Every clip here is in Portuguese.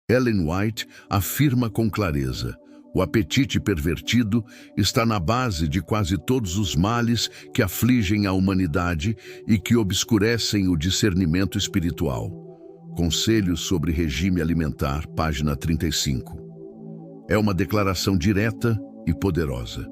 Ellen White afirma com clareza: o apetite pervertido está na base de quase todos os males que afligem a humanidade e que obscurecem o discernimento espiritual. Conselhos sobre regime alimentar, página 35. É uma declaração direta e poderosa.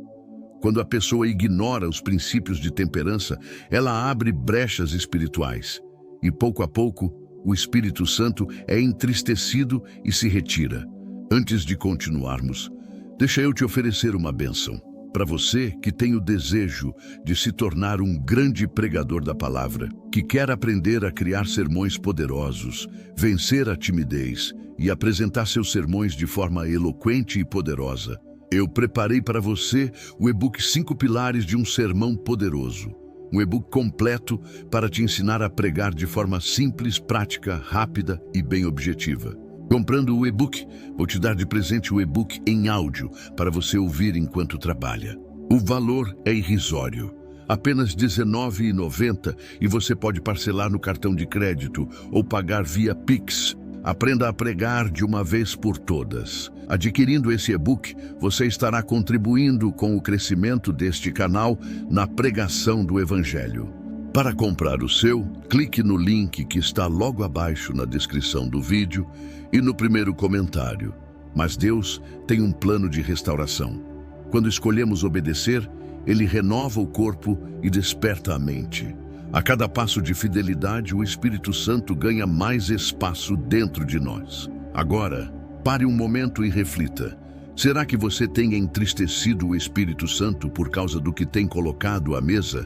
Quando a pessoa ignora os princípios de temperança, ela abre brechas espirituais. E pouco a pouco, o Espírito Santo é entristecido e se retira. Antes de continuarmos, deixa eu te oferecer uma bênção. Para você que tem o desejo de se tornar um grande pregador da palavra, que quer aprender a criar sermões poderosos, vencer a timidez e apresentar seus sermões de forma eloquente e poderosa, eu preparei para você o e-book 5 Pilares de um Sermão Poderoso. Um e-book completo para te ensinar a pregar de forma simples, prática, rápida e bem objetiva. Comprando o e-book, vou te dar de presente o e-book em áudio para você ouvir enquanto trabalha. O valor é irrisório, apenas R$ 19,90, e você pode parcelar no cartão de crédito ou pagar via Pix. Aprenda a pregar de uma vez por todas. Adquirindo esse e-book, você estará contribuindo com o crescimento deste canal na pregação do Evangelho. Para comprar o seu, clique no link que está logo abaixo na descrição do vídeo e no primeiro comentário. Mas Deus tem um plano de restauração. Quando escolhemos obedecer, Ele renova o corpo e desperta a mente. A cada passo de fidelidade, o Espírito Santo ganha mais espaço dentro de nós. Agora, pare um momento e reflita. Será que você tem entristecido o Espírito Santo por causa do que tem colocado à mesa?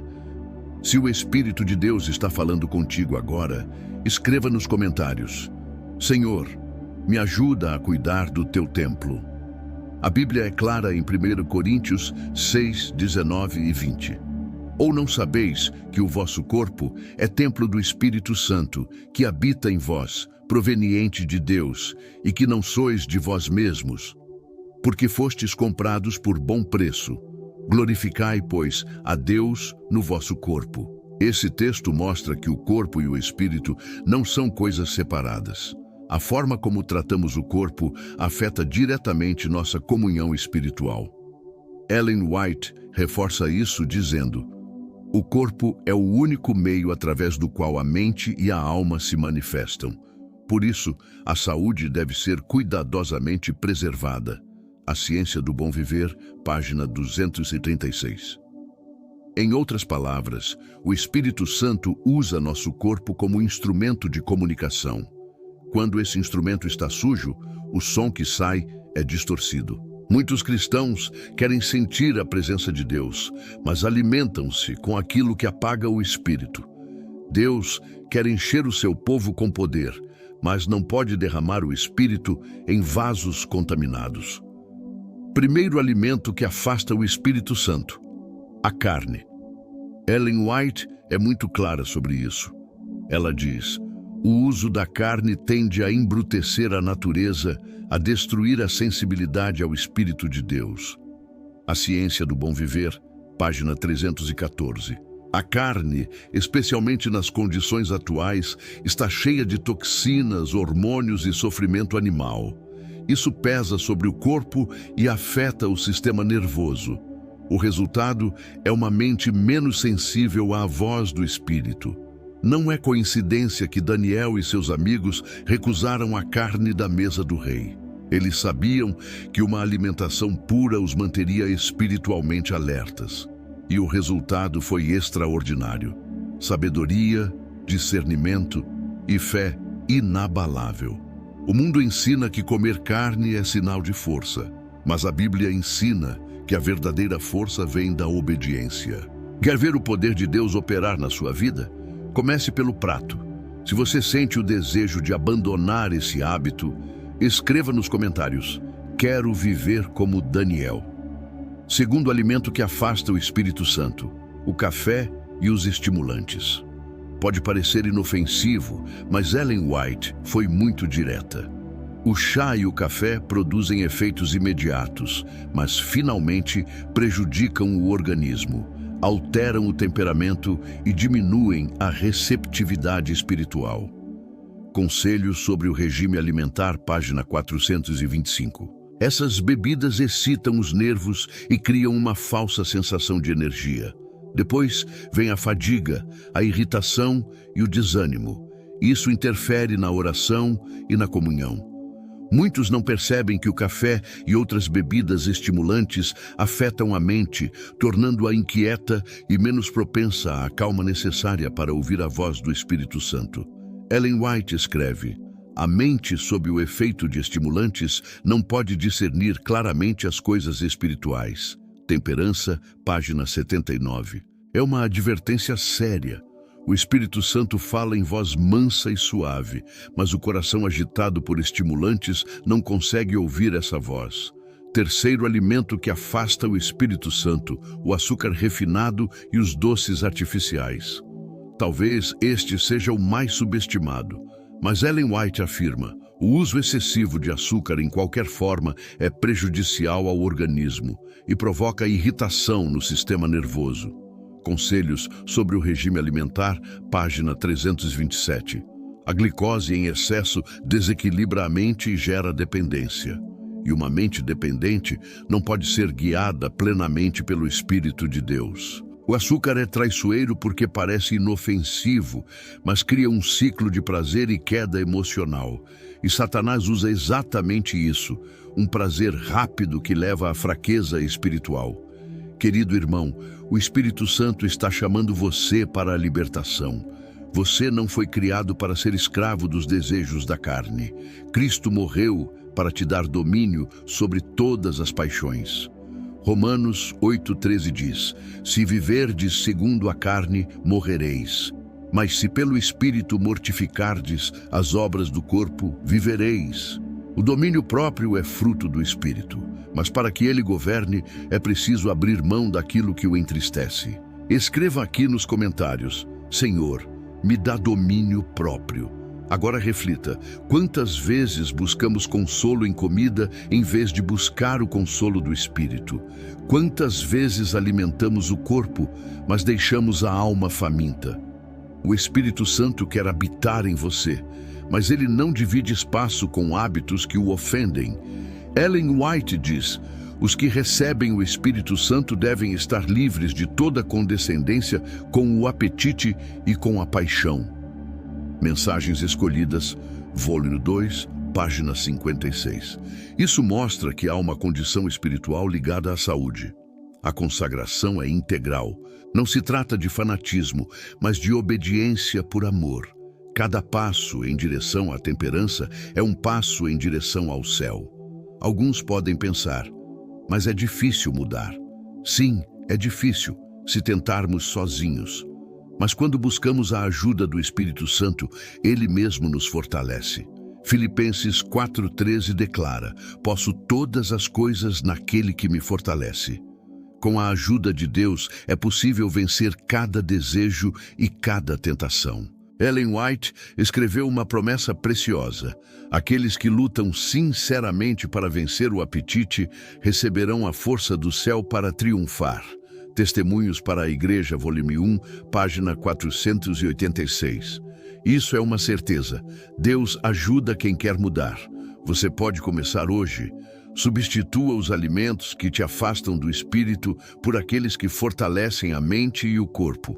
Se o Espírito de Deus está falando contigo agora, escreva nos comentários: Senhor, me ajuda a cuidar do teu templo. A Bíblia é clara em 1 Coríntios 6, 19 e 20. Ou não sabeis que o vosso corpo é templo do Espírito Santo, que habita em vós, proveniente de Deus, e que não sois de vós mesmos, porque fostes comprados por bom preço. Glorificai, pois, a Deus no vosso corpo. Esse texto mostra que o corpo e o espírito não são coisas separadas. A forma como tratamos o corpo afeta diretamente nossa comunhão espiritual. Ellen White reforça isso dizendo: o corpo é o único meio através do qual a mente e a alma se manifestam. Por isso, a saúde deve ser cuidadosamente preservada. A Ciência do Bom Viver, página 236. Em outras palavras, o Espírito Santo usa nosso corpo como instrumento de comunicação. Quando esse instrumento está sujo, o som que sai é distorcido. Muitos cristãos querem sentir a presença de Deus, mas alimentam-se com aquilo que apaga o espírito. Deus quer encher o seu povo com poder, mas não pode derramar o espírito em vasos contaminados. Primeiro alimento que afasta o Espírito Santo: a carne. Ellen White é muito clara sobre isso. Ela diz: o uso da carne tende a embrutecer a natureza, a destruir a sensibilidade ao Espírito de Deus. A Ciência do Bom Viver, página 314. A carne, especialmente nas condições atuais, está cheia de toxinas, hormônios e sofrimento animal. Isso pesa sobre o corpo e afeta o sistema nervoso. O resultado é uma mente menos sensível à voz do Espírito. Não é coincidência que Daniel e seus amigos recusaram a carne da mesa do rei. Eles sabiam que uma alimentação pura os manteria espiritualmente alertas. E o resultado foi extraordinário. Sabedoria, discernimento e fé inabalável. O mundo ensina que comer carne é sinal de força, mas a Bíblia ensina que a verdadeira força vem da obediência. Quer ver o poder de Deus operar na sua vida? Comece pelo prato. Se você sente o desejo de abandonar esse hábito, escreva nos comentários: quero viver como Daniel. Segundo alimento que afasta o Espírito Santo: o café e os estimulantes. Pode parecer inofensivo, mas Ellen White foi muito direta. O chá e o café produzem efeitos imediatos, mas finalmente prejudicam o organismo, alteram o temperamento e diminuem a receptividade espiritual. Conselhos sobre o regime alimentar, página 425. Essas bebidas excitam os nervos e criam uma falsa sensação de energia. Depois vem a fadiga, a irritação e o desânimo. Isso interfere na oração e na comunhão. Muitos não percebem que o café e outras bebidas estimulantes afetam a mente, tornando-a inquieta e menos propensa à calma necessária para ouvir a voz do Espírito Santo. Ellen White escreve: a mente, sob o efeito de estimulantes, não pode discernir claramente as coisas espirituais. Temperança, página 79. É uma advertência séria. O Espírito Santo fala em voz mansa e suave, mas o coração agitado por estimulantes não consegue ouvir essa voz. Terceiro alimento que afasta o Espírito Santo: o açúcar refinado e os doces artificiais. Talvez este seja o mais subestimado, mas Ellen White afirma: o uso excessivo de açúcar em qualquer forma é prejudicial ao organismo e provoca irritação no sistema nervoso. Conselhos sobre o regime alimentar, página 327. A glicose em excesso desequilibra a mente e gera dependência. E uma mente dependente não pode ser guiada plenamente pelo Espírito de Deus. O açúcar é traiçoeiro porque parece inofensivo, mas cria um ciclo de prazer e queda emocional. E Satanás usa exatamente isso, um prazer rápido que leva à fraqueza espiritual. Querido irmão, o Espírito Santo está chamando você para a libertação. Você não foi criado para ser escravo dos desejos da carne. Cristo morreu para te dar domínio sobre todas as paixões. Romanos 8,13 diz: se viverdes segundo a carne, morrereis. Mas se pelo Espírito mortificardes as obras do corpo, vivereis. O domínio próprio é fruto do Espírito, mas para que ele governe, é preciso abrir mão daquilo que o entristece. Escreva aqui nos comentários: Senhor, me dá domínio próprio. Agora reflita: quantas vezes buscamos consolo em comida em vez de buscar o consolo do Espírito? Quantas vezes alimentamos o corpo, mas deixamos a alma faminta? O Espírito Santo quer habitar em você, mas ele não divide espaço com hábitos que o ofendem. Ellen White diz: os que recebem o Espírito Santo devem estar livres de toda condescendência com o apetite e com a paixão. Mensagens Escolhidas, volume 2, página 56. Isso mostra que há uma condição espiritual ligada à saúde. A consagração é integral. Não se trata de fanatismo, mas de obediência por amor. Cada passo em direção à temperança é um passo em direção ao céu. Alguns podem pensar: mas é difícil mudar. Sim, é difícil, se tentarmos sozinhos. Mas quando buscamos a ajuda do Espírito Santo, ele mesmo nos fortalece. Filipenses 4,13 declara: posso todas as coisas naquele que me fortalece. Com a ajuda de Deus, é possível vencer cada desejo e cada tentação. Ellen White escreveu uma promessa preciosa: aqueles que lutam sinceramente para vencer o apetite receberão a força do céu para triunfar. Testemunhos para a Igreja, volume 1, página 486. Isso é uma certeza: Deus ajuda quem quer mudar. Você pode começar hoje. Substitua os alimentos que te afastam do Espírito por aqueles que fortalecem a mente e o corpo.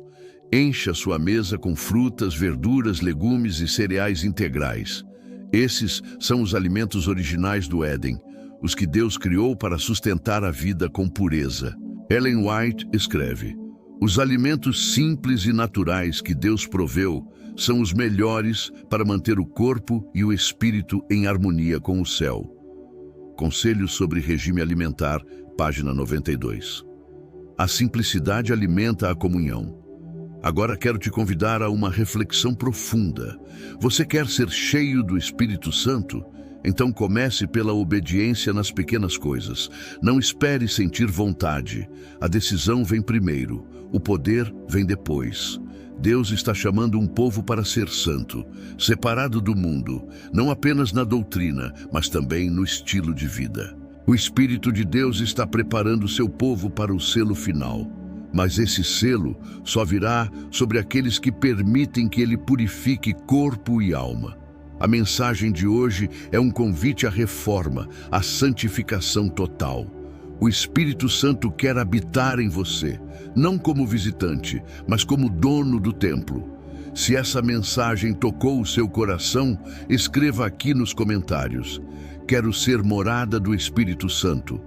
Encha sua mesa com frutas, verduras, legumes e cereais integrais. Esses são os alimentos originais do Éden, os que Deus criou para sustentar a vida com pureza. Ellen White escreve: os alimentos simples e naturais que Deus proveu são os melhores para manter o corpo e o espírito em harmonia com o céu. Conselhos sobre regime alimentar, página 92. A simplicidade alimenta a comunhão. Agora quero te convidar a uma reflexão profunda. Você quer ser cheio do Espírito Santo? Então comece pela obediência nas pequenas coisas. Não espere sentir vontade. A decisão vem primeiro, o poder vem depois. Deus está chamando um povo para ser santo, separado do mundo, não apenas na doutrina, mas também no estilo de vida. O Espírito de Deus está preparando seu povo para o selo final. Mas esse selo só virá sobre aqueles que permitem que ele purifique corpo e alma. A mensagem de hoje é um convite à reforma, à santificação total. O Espírito Santo quer habitar em você, não como visitante, mas como dono do templo. Se essa mensagem tocou o seu coração, escreva aqui nos comentários: quero ser morada do Espírito Santo.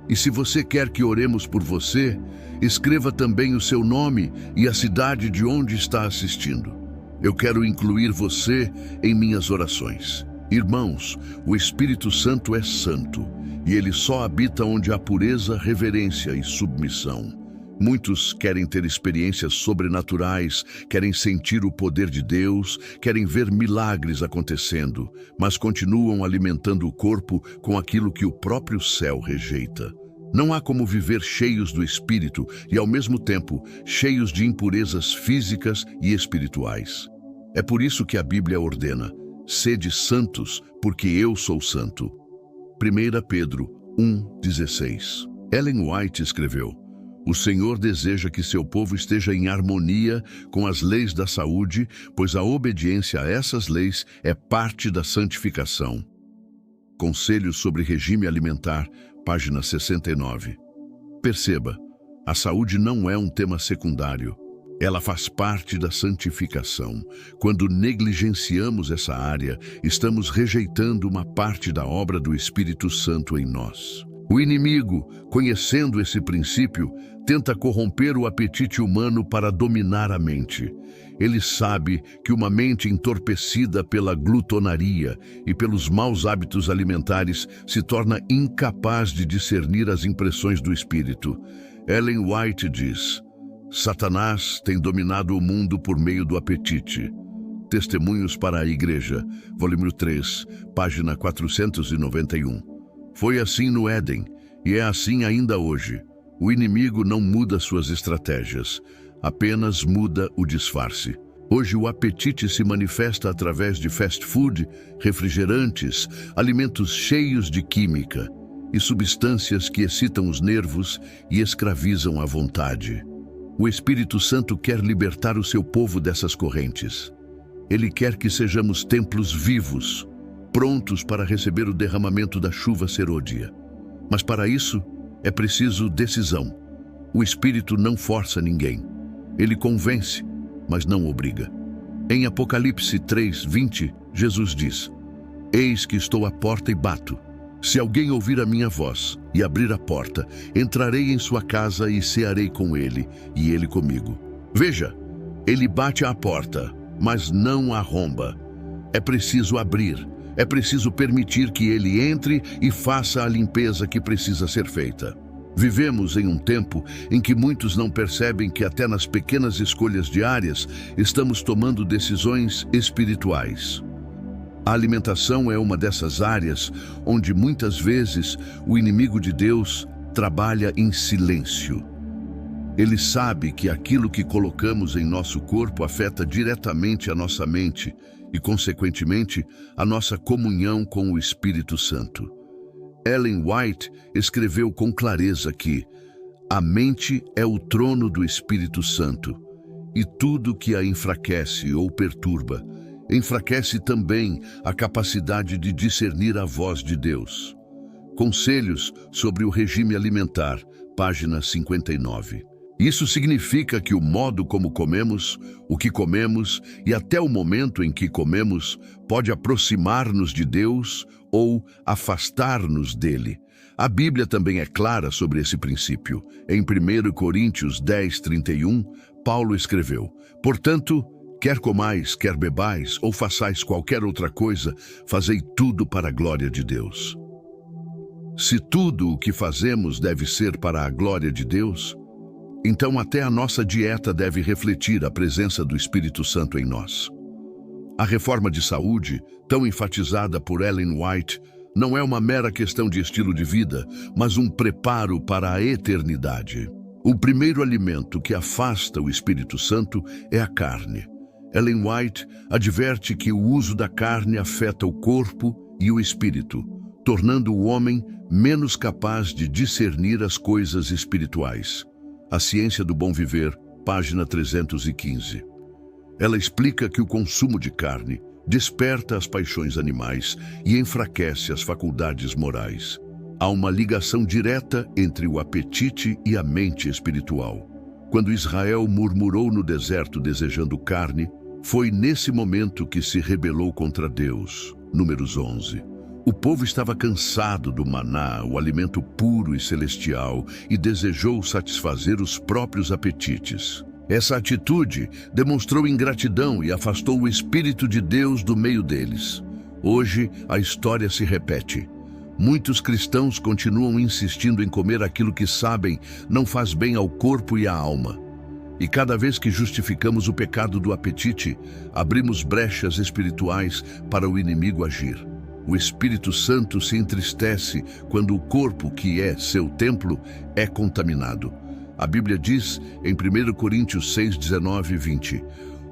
E se você quer que oremos por você, escreva também o seu nome e a cidade de onde está assistindo. Eu quero incluir você em minhas orações. Irmãos, o Espírito Santo é santo e ele só habita onde há pureza, reverência e submissão. Muitos querem ter experiências sobrenaturais, querem sentir o poder de Deus, querem ver milagres acontecendo, mas continuam alimentando o corpo com aquilo que o próprio céu rejeita. Não há como viver cheios do Espírito e, ao mesmo tempo, cheios de impurezas físicas e espirituais. É por isso que a Bíblia ordena: sede santos, porque eu sou santo. 1 Pedro 1,16. Ellen White escreveu: o Senhor deseja que seu povo esteja em harmonia com as leis da saúde, pois a obediência a essas leis é parte da santificação. Conselhos sobre regime alimentar, página 69. Perceba, a saúde não é um tema secundário. Ela faz parte da santificação. Quando negligenciamos essa área, estamos rejeitando uma parte da obra do Espírito Santo em nós. O inimigo, conhecendo esse princípio, tenta corromper o apetite humano para dominar a mente. Ele sabe que uma mente entorpecida pela glutonaria e pelos maus hábitos alimentares se torna incapaz de discernir as impressões do espírito. Ellen White diz: Satanás tem dominado o mundo por meio do apetite. Testemunhos para a Igreja, volume 3, página 491. Foi assim no Éden, e é assim ainda hoje. O inimigo não muda suas estratégias, apenas muda o disfarce. Hoje o apetite se manifesta através de fast food, refrigerantes, alimentos cheios de química e substâncias que excitam os nervos e escravizam a vontade. O Espírito Santo quer libertar o seu povo dessas correntes. Ele quer que sejamos templos vivos, prontos para receber o derramamento da chuva serôdia. Mas para isso, é preciso decisão. O Espírito não força ninguém. Ele convence, mas não obriga. Em Apocalipse 3:20, Jesus diz: Eis que estou à porta e bato. Se alguém ouvir a minha voz e abrir a porta, entrarei em sua casa e cearei com ele, e ele comigo. Veja, ele bate à porta, mas não arromba. É preciso abrir. É preciso permitir que ele entre e faça a limpeza que precisa ser feita. Vivemos em um tempo em que muitos não percebem que até nas pequenas escolhas diárias estamos tomando decisões espirituais. A alimentação é uma dessas áreas onde muitas vezes o inimigo de Deus trabalha em silêncio. Ele sabe que aquilo que colocamos em nosso corpo afeta diretamente a nossa mente e, consequentemente, a nossa comunhão com o Espírito Santo. Ellen White escreveu com clareza que a mente é o trono do Espírito Santo e tudo que a enfraquece ou perturba enfraquece também a capacidade de discernir a voz de Deus. Conselhos sobre o regime alimentar, página 59. Isso significa que o modo como comemos, o que comemos e até o momento em que comemos pode aproximar-nos de Deus ou afastar-nos dele. A Bíblia também é clara sobre esse princípio. Em 1 Coríntios 10:31, Paulo escreveu: Portanto, quer comais, quer bebais ou façais qualquer outra coisa, fazei tudo para a glória de Deus. Se tudo o que fazemos deve ser para a glória de Deus, então até a nossa dieta deve refletir a presença do Espírito Santo em nós. A reforma de saúde, tão enfatizada por Ellen White, não é uma mera questão de estilo de vida, mas um preparo para a eternidade. O primeiro alimento que afasta o Espírito Santo é a carne. Ellen White adverte que o uso da carne afeta o corpo e o espírito, tornando o homem menos capaz de discernir as coisas espirituais. A Ciência do Bom Viver, página 315. Ela explica que o consumo de carne, desperta as paixões animais e enfraquece as faculdades morais. Há uma ligação direta entre o apetite e a mente espiritual. Quando Israel murmurou no deserto desejando carne, foi nesse momento que se rebelou contra Deus. Números 11. O povo estava cansado do maná, o alimento puro e celestial, e desejou satisfazer os próprios apetites. Essa atitude demonstrou ingratidão e afastou o Espírito de Deus do meio deles. Hoje, a história se repete. Muitos cristãos continuam insistindo em comer aquilo que sabem não faz bem ao corpo e à alma. E cada vez que justificamos o pecado do apetite, abrimos brechas espirituais para o inimigo agir. O Espírito Santo se entristece quando o corpo, que é seu templo, é contaminado. A Bíblia diz em 1 Coríntios 6, 19 e 20: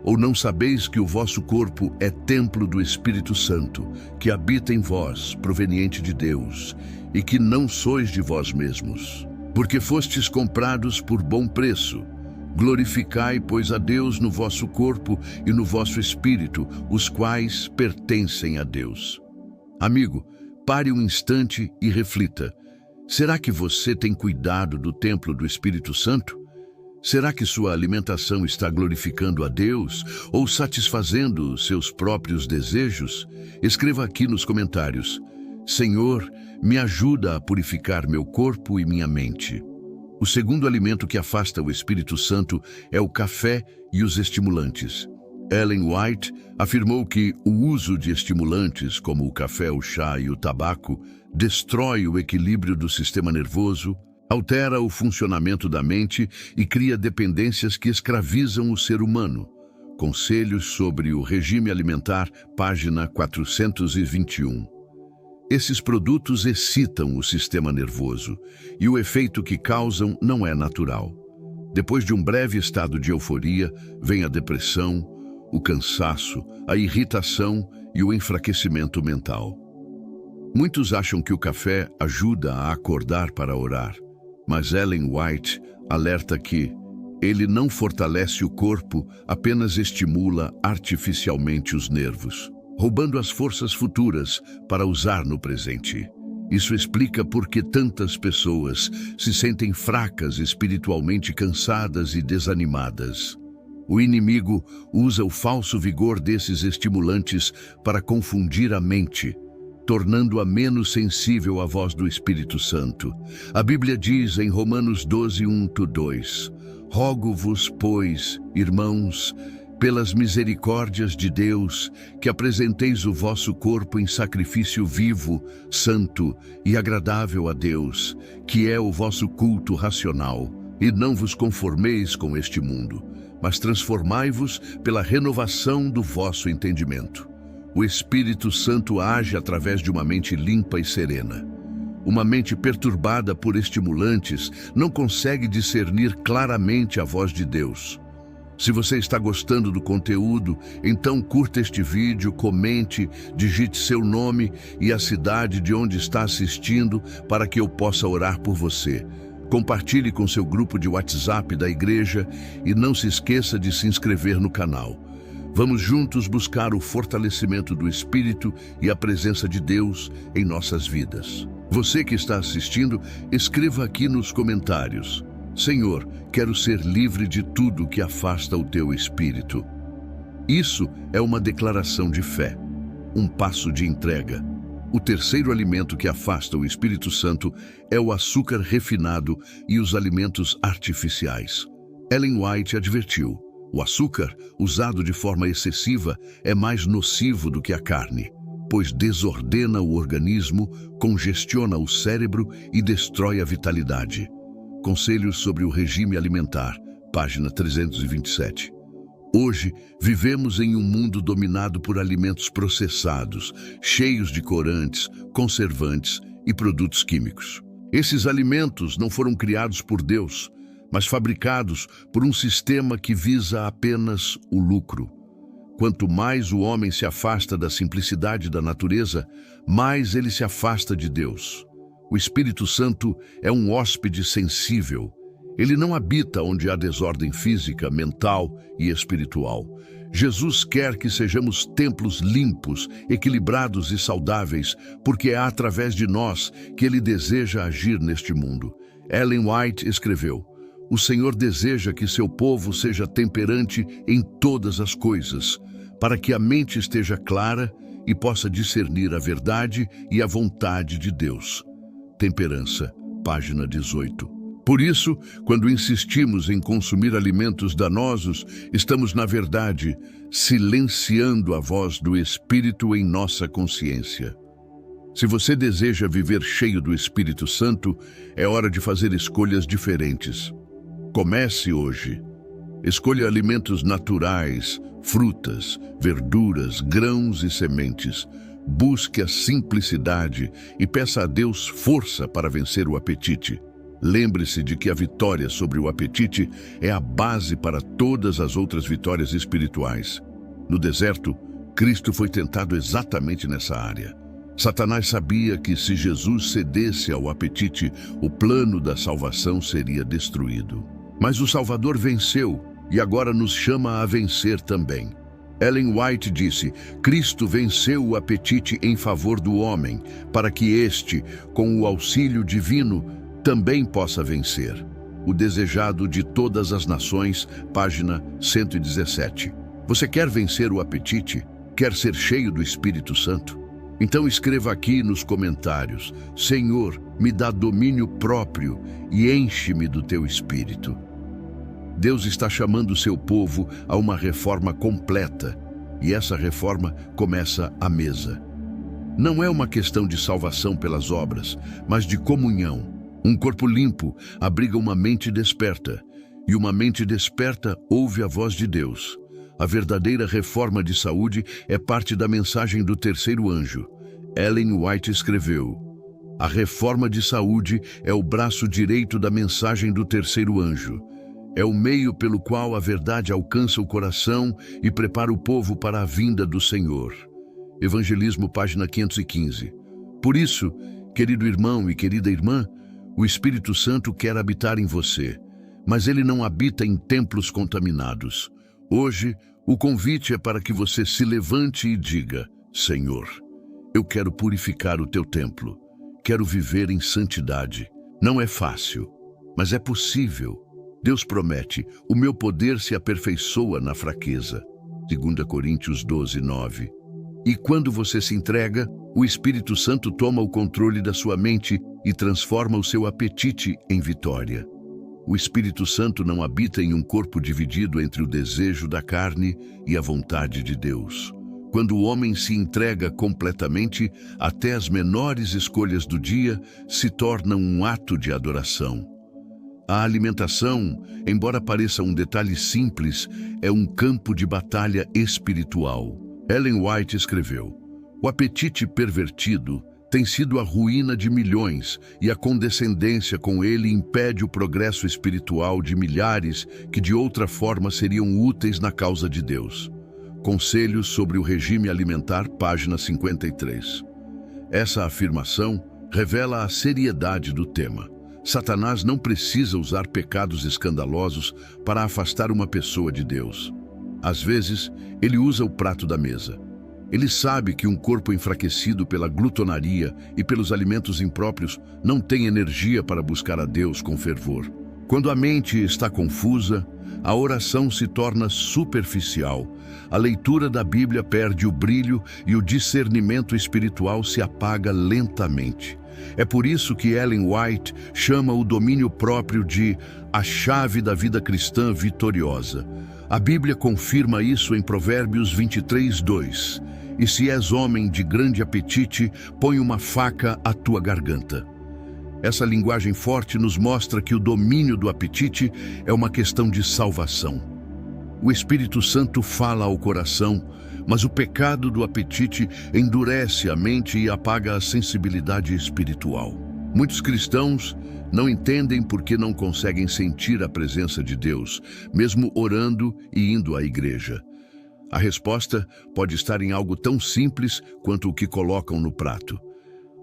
Ou não sabeis que o vosso corpo é templo do Espírito Santo, que habita em vós, proveniente de Deus, e que não sois de vós mesmos? Porque fostes comprados por bom preço. Glorificai, pois, a Deus no vosso corpo e no vosso espírito, os quais pertencem a Deus. Amigo, pare um instante e reflita. Será que você tem cuidado do templo do Espírito Santo? Será que sua alimentação está glorificando a Deus ou satisfazendo seus próprios desejos? Escreva aqui nos comentários: Senhor, me ajuda a purificar meu corpo e minha mente. O segundo alimento que afasta o Espírito Santo é o café e os estimulantes. Ellen White afirmou que o uso de estimulantes, como o café, o chá e o tabaco, destrói o equilíbrio do sistema nervoso, altera o funcionamento da mente e cria dependências que escravizam o ser humano. Conselhos sobre o regime alimentar, página 421. Esses produtos excitam o sistema nervoso e o efeito que causam não é natural. Depois de um breve estado de euforia, vem a depressão, o cansaço, a irritação e o enfraquecimento mental. Muitos acham que o café ajuda a acordar para orar, mas Ellen White alerta que ele não fortalece o corpo, apenas estimula artificialmente os nervos, roubando as forças futuras para usar no presente. Isso explica por que tantas pessoas se sentem fracas, espiritualmente cansadas e desanimadas. O inimigo usa o falso vigor desses estimulantes para confundir a mente, tornando-a menos sensível à voz do Espírito Santo. A Bíblia diz em Romanos 12, 1-2: Rogo-vos, pois, irmãos, pelas misericórdias de Deus, que apresenteis o vosso corpo em sacrifício vivo, santo e agradável a Deus, que é o vosso culto racional, e não vos conformeis com este mundo, mas transformai-vos pela renovação do vosso entendimento. O Espírito Santo age através de uma mente limpa e serena. Uma mente perturbada por estimulantes não consegue discernir claramente a voz de Deus. Se você está gostando do conteúdo, então curta este vídeo, comente, digite seu nome e a cidade de onde está assistindo para que eu possa orar por você. Compartilhe com seu grupo de WhatsApp da igreja e não se esqueça de se inscrever no canal. Vamos juntos buscar o fortalecimento do Espírito e a presença de Deus em nossas vidas. Você que está assistindo, escreva aqui nos comentários: Senhor, quero ser livre de tudo que afasta o teu Espírito. Isso é uma declaração de fé, um passo de entrega. O terceiro alimento que afasta o Espírito Santo é o açúcar refinado e os alimentos artificiais. Ellen White advertiu: o açúcar, usado de forma excessiva, é mais nocivo do que a carne, pois desordena o organismo, congestiona o cérebro e destrói a vitalidade. Conselhos sobre o regime alimentar, página 327. Hoje, vivemos em um mundo dominado por alimentos processados, cheios de corantes, conservantes e produtos químicos. Esses alimentos não foram criados por Deus, mas fabricados por um sistema que visa apenas o lucro. Quanto mais o homem se afasta da simplicidade da natureza, mais ele se afasta de Deus. O Espírito Santo é um hóspede sensível. Ele não habita onde há desordem física, mental e espiritual. Jesus quer que sejamos templos limpos, equilibrados e saudáveis, porque é através de nós que Ele deseja agir neste mundo. Ellen White escreveu: "O Senhor deseja que seu povo seja temperante em todas as coisas, para que a mente esteja clara e possa discernir a verdade e a vontade de Deus." Temperança, página 18. Por isso, quando insistimos em consumir alimentos danosos, estamos, na verdade, silenciando a voz do Espírito em nossa consciência. Se você deseja viver cheio do Espírito Santo, é hora de fazer escolhas diferentes. Comece hoje. Escolha alimentos naturais, frutas, verduras, grãos e sementes. Busque a simplicidade e peça a Deus força para vencer o apetite. Lembre-se de que a vitória sobre o apetite é a base para todas as outras vitórias espirituais. No deserto, Cristo foi tentado exatamente nessa área. Satanás sabia que se Jesus cedesse ao apetite, o plano da salvação seria destruído. Mas o Salvador venceu e agora nos chama a vencer também. Ellen White disse: "Cristo venceu o apetite em favor do homem, para que este, com o auxílio divino, também possa vencer." O Desejado de Todas as Nações, página 117. Você quer vencer o apetite? Quer ser cheio do Espírito Santo? Então escreva aqui nos comentários: "Senhor, me dá domínio próprio e enche-me do teu Espírito." Deus está chamando o seu povo a uma reforma completa, e essa reforma começa à mesa. Não é uma questão de salvação pelas obras, mas de comunhão. Um corpo limpo abriga uma mente desperta, e uma mente desperta ouve a voz de Deus. A verdadeira reforma de saúde é parte da mensagem do terceiro anjo. Ellen White escreveu: "A reforma de saúde é o braço direito da mensagem do terceiro anjo. É o meio pelo qual a verdade alcança o coração e prepara o povo para a vinda do Senhor." Evangelismo, página 515. Por isso, querido irmão e querida irmã, o Espírito Santo quer habitar em você, mas ele não habita em templos contaminados. Hoje, o convite é para que você se levante e diga: "Senhor, eu quero purificar o teu templo. Quero viver em santidade." Não é fácil, mas é possível. Deus promete: "O meu poder se aperfeiçoa na fraqueza." 2 Coríntios 12, 9. E quando você se entrega, o Espírito Santo toma o controle da sua mente e transforma o seu apetite em vitória. O Espírito Santo não habita em um corpo dividido entre o desejo da carne e a vontade de Deus. Quando o homem se entrega completamente, até as menores escolhas do dia se tornam um ato de adoração. A alimentação, embora pareça um detalhe simples, é um campo de batalha espiritual. Ellen White escreveu: "O apetite pervertido tem sido a ruína de milhões, e a condescendência com ele impede o progresso espiritual de milhares que de outra forma seriam úteis na causa de Deus." Conselhos sobre o regime alimentar, página 53. Essa afirmação revela a seriedade do tema. Satanás não precisa usar pecados escandalosos para afastar uma pessoa de Deus. Às vezes, ele usa o prato da mesa. Ele sabe que um corpo enfraquecido pela glutonaria e pelos alimentos impróprios não tem energia para buscar a Deus com fervor. Quando a mente está confusa, a oração se torna superficial, a leitura da Bíblia perde o brilho e o discernimento espiritual se apaga lentamente. É por isso que Ellen White chama o domínio próprio de a chave da vida cristã vitoriosa. A Bíblia confirma isso em Provérbios 23, 2. "E se és homem de grande apetite, põe uma faca à tua garganta." Essa linguagem forte nos mostra que o domínio do apetite é uma questão de salvação. O Espírito Santo fala ao coração, mas o pecado do apetite endurece a mente e apaga a sensibilidade espiritual. Muitos cristãos não entendem porque não conseguem sentir a presença de Deus, mesmo orando e indo à igreja. A resposta pode estar em algo tão simples quanto o que colocam no prato.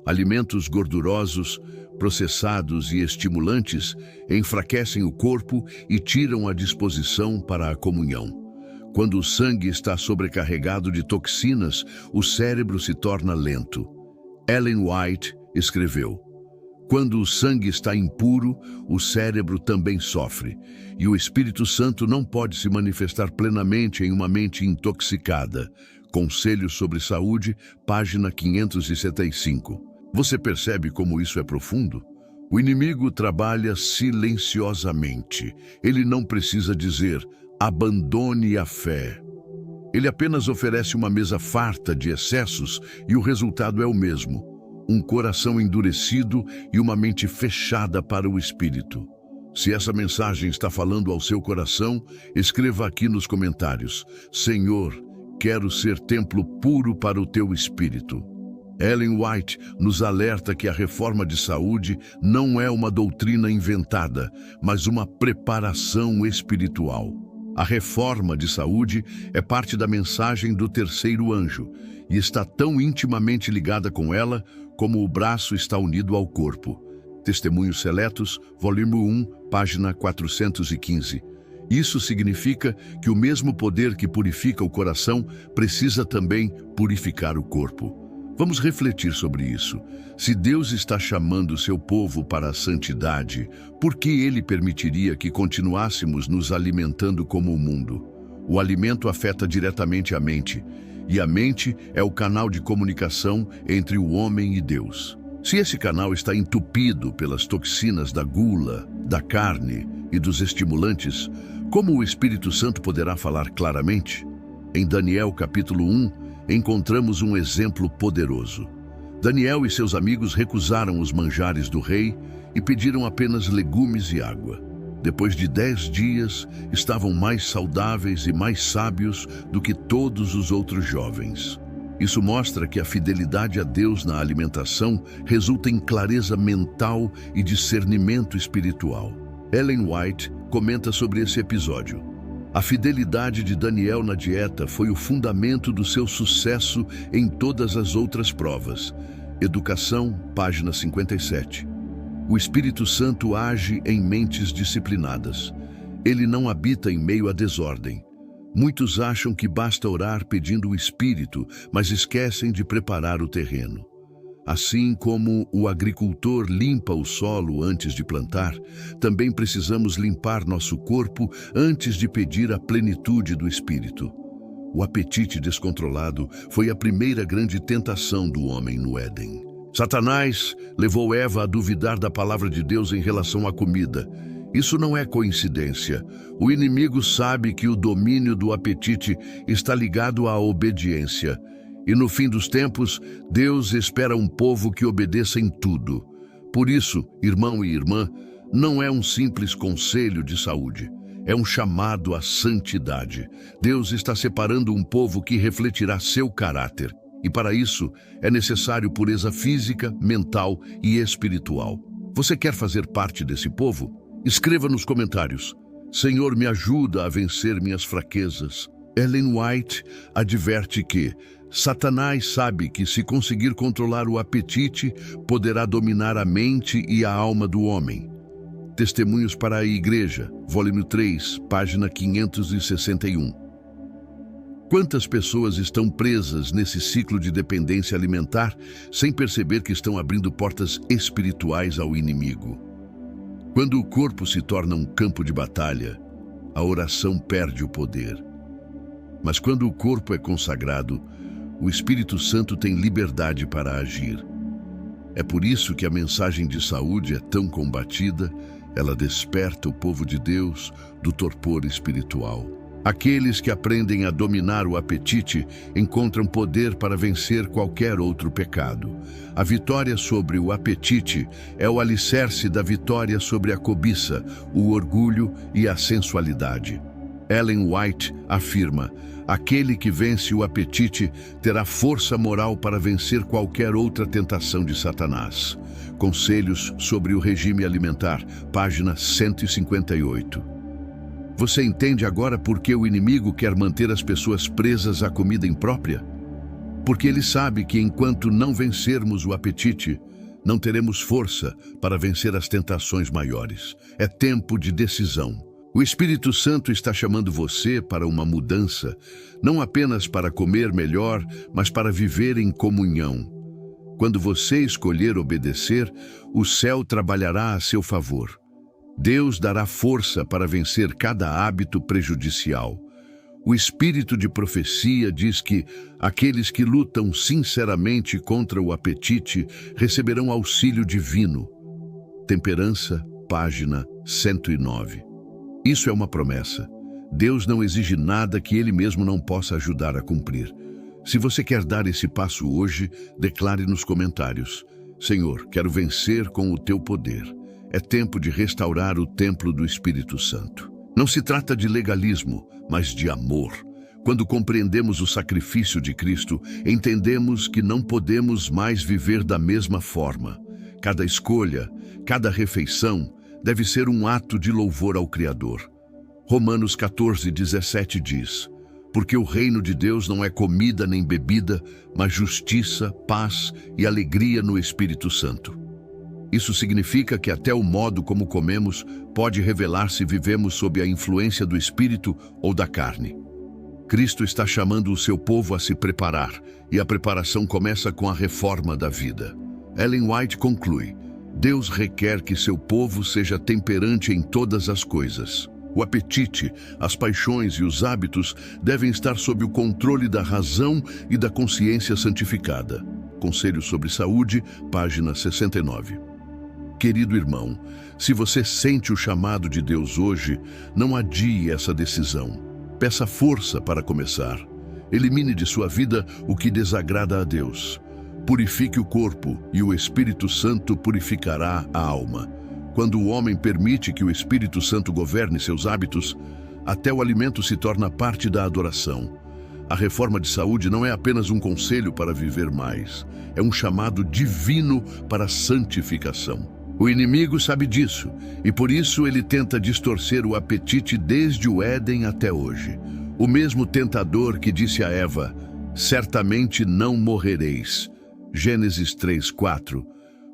Alimentos gordurosos, processados e estimulantes enfraquecem o corpo e tiram a disposição para a comunhão. Quando o sangue está sobrecarregado de toxinas, o cérebro se torna lento. Ellen White escreveu: quando o sangue está impuro, o cérebro também sofre, e o Espírito Santo não pode se manifestar plenamente em uma mente intoxicada. Conselhos sobre Saúde, página 575. Você percebe como isso é profundo? O inimigo trabalha silenciosamente. Ele não precisa dizer, abandone a fé. Ele apenas oferece uma mesa farta de excessos e o resultado é o mesmo: um coração endurecido e uma mente fechada para o Espírito. Se essa mensagem está falando ao seu coração, escreva aqui nos comentários: Senhor, quero ser templo puro para o teu Espírito. Ellen White nos alerta que a reforma de saúde não é uma doutrina inventada, mas uma preparação espiritual. A reforma de saúde é parte da mensagem do terceiro anjo e está tão intimamente ligada com ela como o braço está unido ao corpo. Testemunhos Seletos, volume 1, página 415. Isso significa que o mesmo poder que purifica o coração precisa também purificar o corpo. Vamos refletir sobre isso. Se Deus está chamando seu povo para a santidade, por que Ele permitiria que continuássemos nos alimentando como o mundo? O alimento afeta diretamente a mente, e a mente é o canal de comunicação entre o homem e Deus. Se esse canal está entupido pelas toxinas da gula, da carne e dos estimulantes, como o Espírito Santo poderá falar claramente? Em Daniel capítulo 1, encontramos um exemplo poderoso. Daniel e seus amigos recusaram os manjares do rei e pediram apenas legumes e água. Depois de 10 dias, estavam mais saudáveis e mais sábios do que todos os outros jovens. Isso mostra que a fidelidade a Deus na alimentação resulta em clareza mental e discernimento espiritual. Ellen White comenta sobre esse episódio. A fidelidade de Daniel na dieta foi o fundamento do seu sucesso em todas as outras provas. Educação, página 57. O Espírito Santo age em mentes disciplinadas. Ele não habita em meio à desordem. Muitos acham que basta orar pedindo o Espírito, mas esquecem de preparar o terreno. Assim como o agricultor limpa o solo antes de plantar, também precisamos limpar nosso corpo antes de pedir a plenitude do Espírito. O apetite descontrolado foi a primeira grande tentação do homem no Éden. Satanás levou Eva a duvidar da palavra de Deus em relação à comida. Isso não é coincidência. O inimigo sabe que o domínio do apetite está ligado à obediência. E no fim dos tempos, Deus espera um povo que obedeça em tudo. Por isso, irmão e irmã, não é um simples conselho de saúde. É um chamado à santidade. Deus está separando um povo que refletirá seu caráter. E para isso, é necessário pureza física, mental e espiritual. Você quer fazer parte desse povo? Escreva nos comentários: Senhor, me ajuda a vencer minhas fraquezas. Ellen White adverte que Satanás sabe que, se conseguir controlar o apetite, poderá dominar a mente e a alma do homem. Testemunhos para a Igreja, volume 3, página 561. Quantas pessoas estão presas nesse ciclo de dependência alimentar sem perceber que estão abrindo portas espirituais ao inimigo? Quando o corpo se torna um campo de batalha, a oração perde o poder. Mas quando o corpo é consagrado, o Espírito Santo tem liberdade para agir. É por isso que a mensagem de saúde é tão combatida. Ela desperta o povo de Deus do torpor espiritual. Aqueles que aprendem a dominar o apetite encontram poder para vencer qualquer outro pecado. A vitória sobre o apetite é o alicerce da vitória sobre a cobiça, o orgulho e a sensualidade. Ellen White afirma: aquele que vence o apetite terá força moral para vencer qualquer outra tentação de Satanás. Conselhos sobre o regime alimentar, página 158. Você entende agora por que o inimigo quer manter as pessoas presas à comida imprópria? Porque ele sabe que enquanto não vencermos o apetite, não teremos força para vencer as tentações maiores. É tempo de decisão. O Espírito Santo está chamando você para uma mudança, não apenas para comer melhor, mas para viver em comunhão. Quando você escolher obedecer, o céu trabalhará a seu favor. Deus dará força para vencer cada hábito prejudicial. O espírito de profecia diz que aqueles que lutam sinceramente contra o apetite receberão auxílio divino. Temperança, página 109. Isso é uma promessa. Deus não exige nada que Ele mesmo não possa ajudar a cumprir. Se você quer dar esse passo hoje, declare nos comentários: Senhor, quero vencer com o Teu poder. É tempo de restaurar o templo do Espírito Santo. Não se trata de legalismo, mas de amor. Quando compreendemos o sacrifício de Cristo, entendemos que não podemos mais viver da mesma forma. Cada escolha, cada refeição, deve ser um ato de louvor ao Criador. Romanos 14:17 diz: porque o reino de Deus não é comida nem bebida, mas justiça, paz e alegria no Espírito Santo. Isso significa que até o modo como comemos pode revelar se vivemos sob a influência do Espírito ou da carne. Cristo está chamando o seu povo a se preparar, e a preparação começa com a reforma da vida. Ellen White conclui: Deus requer que seu povo seja temperante em todas as coisas. O apetite, as paixões e os hábitos devem estar sob o controle da razão e da consciência santificada. Conselho sobre Saúde, página 69. Querido irmão, se você sente o chamado de Deus hoje, não adie essa decisão. Peça força para começar. Elimine de sua vida o que desagrada a Deus. Purifique o corpo e o Espírito Santo purificará a alma. Quando o homem permite que o Espírito Santo governe seus hábitos, até o alimento se torna parte da adoração. A reforma de saúde não é apenas um conselho para viver mais, é um chamado divino para a santificação. O inimigo sabe disso, e por isso ele tenta distorcer o apetite desde o Éden até hoje. O mesmo tentador que disse a Eva: certamente não morrereis. Gênesis 3:4.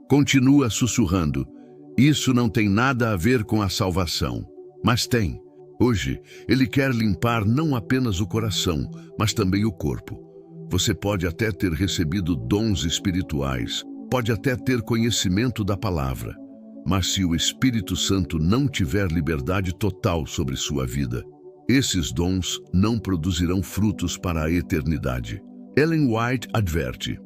Continua sussurrando: isso não tem nada a ver com a salvação, mas tem. Hoje, ele quer limpar não apenas o coração, mas também o corpo. Você pode até ter recebido dons espirituais, pode até ter conhecimento da palavra, mas se o Espírito Santo não tiver liberdade total sobre sua vida, esses dons não produzirão frutos para a eternidade. Ellen White adverte: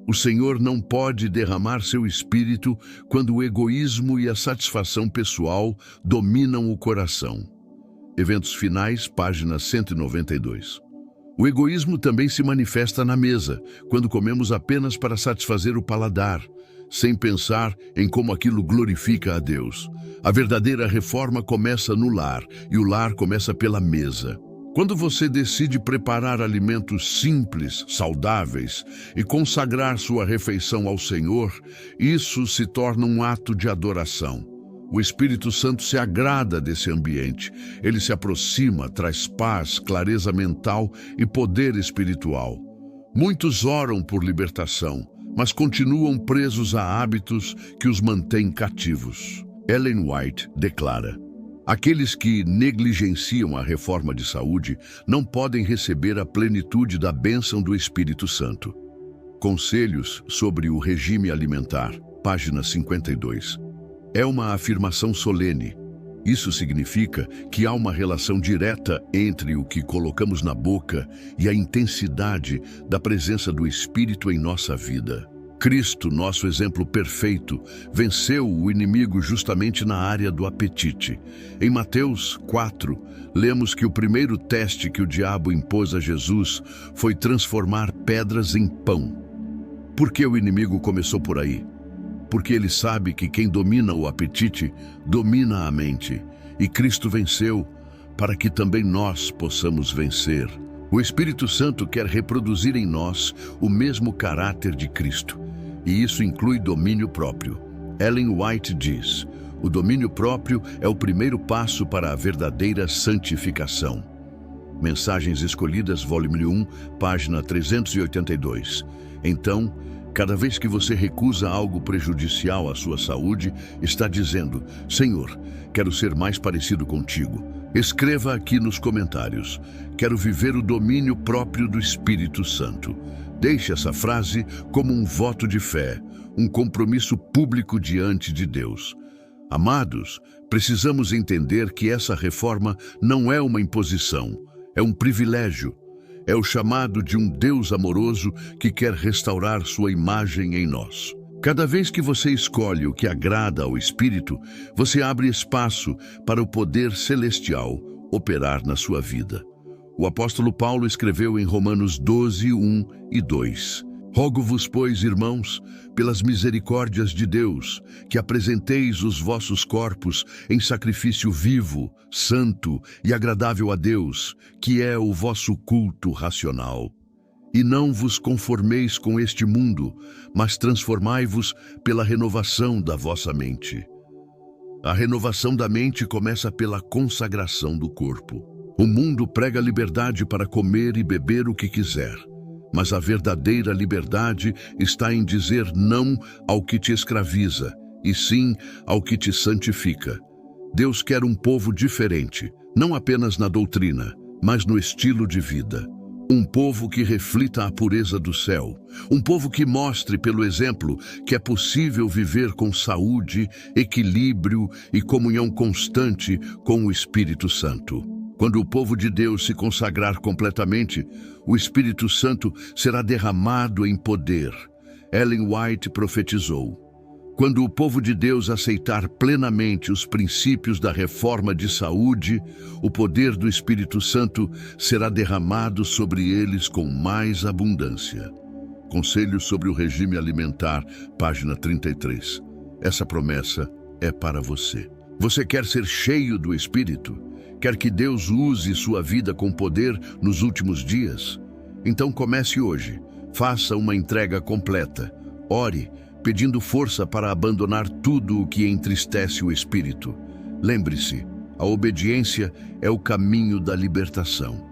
o Senhor não pode derramar seu espírito quando o egoísmo e a satisfação pessoal dominam o coração. Eventos Finais, página 192. O egoísmo também se manifesta na mesa, quando comemos apenas para satisfazer o paladar, sem pensar em como aquilo glorifica a Deus. A verdadeira reforma começa no lar, e o lar começa pela mesa. Quando você decide preparar alimentos simples, saudáveis e consagrar sua refeição ao Senhor, isso se torna um ato de adoração. O Espírito Santo se agrada desse ambiente. Ele se aproxima, traz paz, clareza mental e poder espiritual. Muitos oram por libertação, mas continuam presos a hábitos que os mantêm cativos. Ellen White declara: aqueles que negligenciam a reforma de saúde não podem receber a plenitude da bênção do Espírito Santo. Conselhos sobre o regime alimentar, página 52. É uma afirmação solene. Isso significa que há uma relação direta entre o que colocamos na boca e a intensidade da presença do Espírito em nossa vida. Cristo, nosso exemplo perfeito, venceu o inimigo justamente na área do apetite. Em Mateus 4, lemos que o primeiro teste que o diabo impôs a Jesus foi transformar pedras em pão. Por que o inimigo começou por aí? Porque ele sabe que quem domina o apetite, domina a mente. E Cristo venceu para que também nós possamos vencer. O Espírito Santo quer reproduzir em nós o mesmo caráter de Cristo. E isso inclui domínio próprio. Ellen White diz: o domínio próprio é o primeiro passo para a verdadeira santificação. Mensagens Escolhidas, volume 1, página 382. Então, Cada vez que você recusa algo prejudicial à sua saúde, está dizendo: Senhor, quero ser mais parecido contigo. Escreva aqui nos comentários: quero viver o domínio próprio do Espírito Santo. Deixe essa frase como um voto de fé, um compromisso público diante de Deus. Amados, precisamos entender que essa reforma não é uma imposição, é um privilégio. É o chamado de um Deus amoroso que quer restaurar sua imagem em nós. Cada vez que você escolhe o que agrada ao Espírito, você abre espaço para o poder celestial operar na sua vida. O apóstolo Paulo escreveu em Romanos 12, 1 e 2: Rogo-vos, pois, irmãos, pelas misericórdias de Deus, que apresenteis os vossos corpos em sacrifício vivo, santo e agradável a Deus, que é o vosso culto racional. E não vos conformeis com este mundo, mas transformai-vos pela renovação da vossa mente. A renovação da mente começa pela consagração do corpo. O mundo prega liberdade para comer e beber o que quiser. Mas a verdadeira liberdade está em dizer não ao que te escraviza, e sim ao que te santifica. Deus quer um povo diferente, não apenas na doutrina, mas no estilo de vida. Um povo que reflita a pureza do céu. Um povo que mostre pelo exemplo que é possível viver com saúde, equilíbrio e comunhão constante com o Espírito Santo. Quando o povo de Deus se consagrar completamente, o Espírito Santo será derramado em poder. Ellen White profetizou: quando o povo de Deus aceitar plenamente os princípios da reforma de saúde, o poder do Espírito Santo será derramado sobre eles com mais abundância. Conselhos sobre o regime alimentar, página 33. Essa promessa é para você. Você quer ser cheio do Espírito? Quer que Deus use sua vida com poder nos últimos dias? Então comece hoje. Faça uma entrega completa. Ore, pedindo força para abandonar tudo o que entristece o espírito. Lembre-se, a obediência é o caminho da libertação.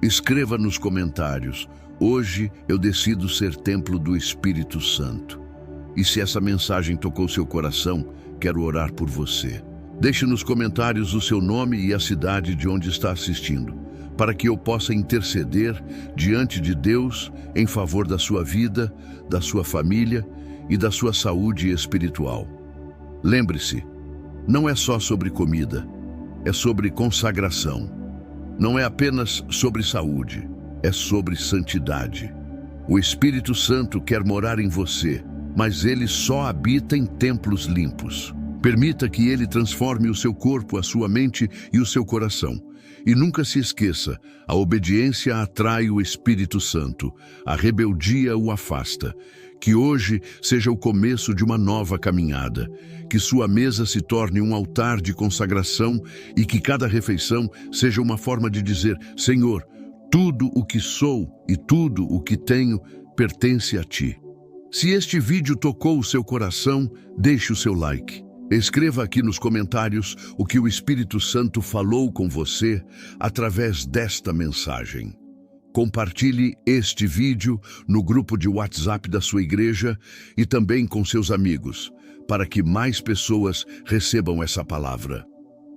Escreva nos comentários: hoje eu decido ser templo do Espírito Santo. E se essa mensagem tocou seu coração, quero orar por você. Deixe nos comentários o seu nome e a cidade de onde está assistindo, para que eu possa interceder diante de Deus em favor da sua vida, da sua família e da sua saúde espiritual. Lembre-se, não é só sobre comida, é sobre consagração. Não é apenas sobre saúde, é sobre santidade. O Espírito Santo quer morar em você, mas ele só habita em templos limpos. Permita que ele transforme o seu corpo, a sua mente e o seu coração. E nunca se esqueça, a obediência atrai o Espírito Santo, a rebeldia o afasta. Que hoje seja o começo de uma nova caminhada, que sua mesa se torne um altar de consagração e que cada refeição seja uma forma de dizer: Senhor, tudo o que sou e tudo o que tenho pertence a Ti. Se este vídeo tocou o seu coração, deixe o seu like. Escreva aqui nos comentários o que o Espírito Santo falou com você através desta mensagem. Compartilhe este vídeo no grupo de WhatsApp da sua igreja e também com seus amigos, para que mais pessoas recebam essa palavra.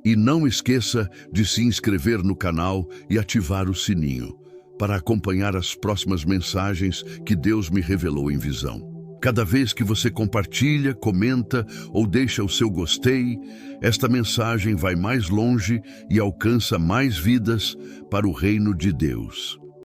E não esqueça de se inscrever no canal e ativar o sininho, para acompanhar as próximas mensagens que Deus me revelou em visão. Cada vez que você compartilha, comenta ou deixa o seu gostei, esta mensagem vai mais longe e alcança mais vidas para o reino de Deus.